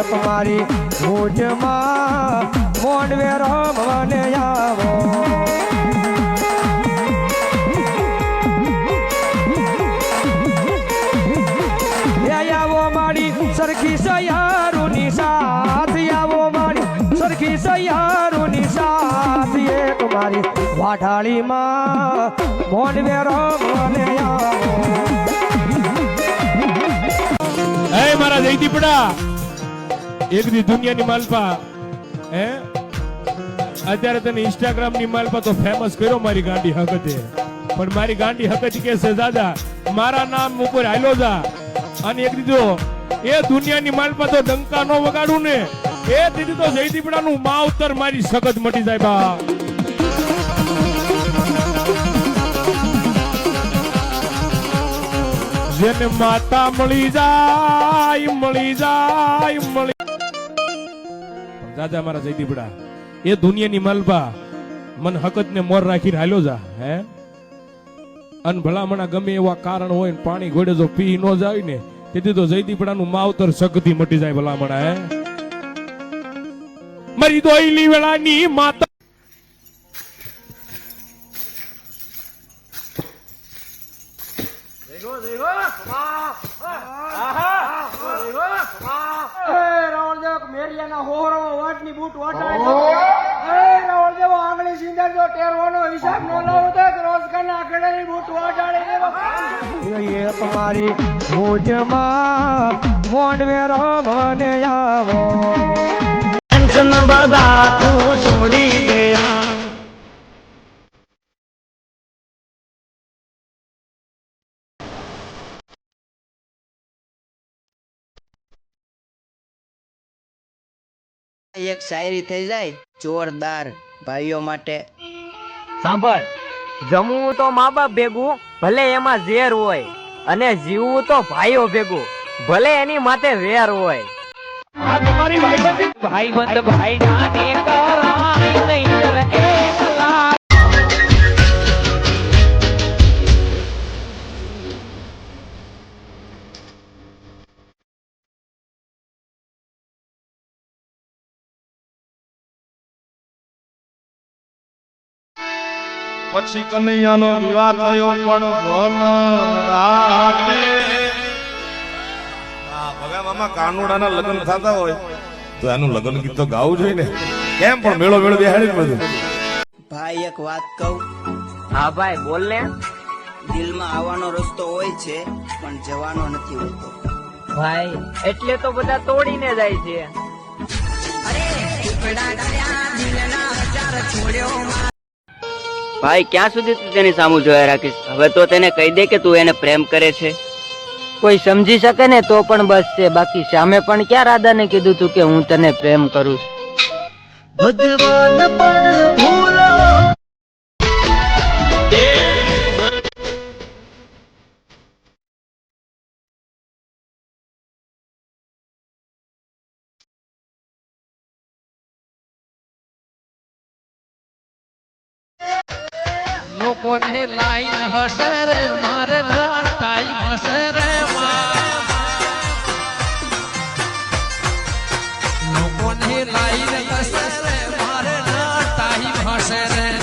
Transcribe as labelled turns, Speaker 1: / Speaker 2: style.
Speaker 1: તમારી ભુજમાં મોંડવે રમવાને આવો આવો મારી સરખી સયારોની સાથ આવો મારી સરખી સયારોની સાથ એ તમારી વાઢાળીમાં મોંડવે રમવાને આવો
Speaker 2: હે મારા જયદીપડા એક દી દુનિયાની માલપા હે અત્યારે તને ઇન્સ્ટાગ્રામ ની માલપા તો ફેમસ કર્યો મારી ગાંડી હકતે પણ મારી ગાંડી હકત કે છે દાદા મારા નામ ઉપર હાલો જા અને એક દીધો એ દુનિયાની માલપા તો ડંકા નો વગાડું ને એ દીધી તો જયદીપડા નું માવતર મારી સખત મટી જાય બા જેને માતા મળી જાય દાદા મારા જયદીપડા એ દુનિયાની માલપા મન હકત ને મોર રાખીને હાલ્યો જા હે અન ભલામણા ગમે એવા કારણ હોય ને પાણી ઘોડે જો પી ન જાય ને તેથી તો જયદીપડા નું માવતર સગતી મટી જાય ભલામણા હે મારી દોઈલી વેળાની માતા
Speaker 1: મેરિયાના હોહરામાં વાટની બૂટ વાટાડે રાવળદેવ આંગળી સિંદર જો ટેરવાનો હિસાબ ન લાવો તો રોજગારના આખડેની બૂટ વાટાડે એ તમારી ભુજમાં મોંડવે રમવાને આવો ટેન્શન બધા તું છોડી દે
Speaker 3: એક શાયરી થઈ જાય જોરદાર ભાઈઓ માટે
Speaker 4: સાંભળ જમવું તો મા બાપ ભેગું ભલે એમાં ઝેર હોય અને જીવવું તો ભાઈઓ ભેગું ભલે એની માથે વેર હોય ભાઈબંધ ભાઈ નાને કરાય નહીં એકલા
Speaker 5: પછી કનૈયાનો વિવાહ થયો પણ ભગા મામા કાનુડાના લગ્ન થતા હોય તો એનું લગ્ન ગીત તો ગાવું જોઈએ ને કેમ પણ મેળો મેળો બેહાડી બધું
Speaker 3: ભાઈ એક વાત કહું
Speaker 4: હા ભાઈ બોલ ને
Speaker 3: દિલમાં આવવાનો રસ્તો હોય છે પણ જવાનો નથી હોતો
Speaker 4: ભાઈ એટલે તો બધા તોડીને જાય છે
Speaker 6: ભાઈ ક્યાં સુધી તું તેની સામું જોયા રાખીશ હવે તો તેને કહી દે કે તું એને પ્રેમ કરે છે
Speaker 4: કોઈ સમજી શકે ને તો પણ બસ છે બાકી સામે પણ ક્યાં રાધાને કીધું તું કે હું તને પ્રેમ કરું ભગવાન પણ ભૂલો લોકોને લાઈન હશે રે મારે ટાઈમ હશે રે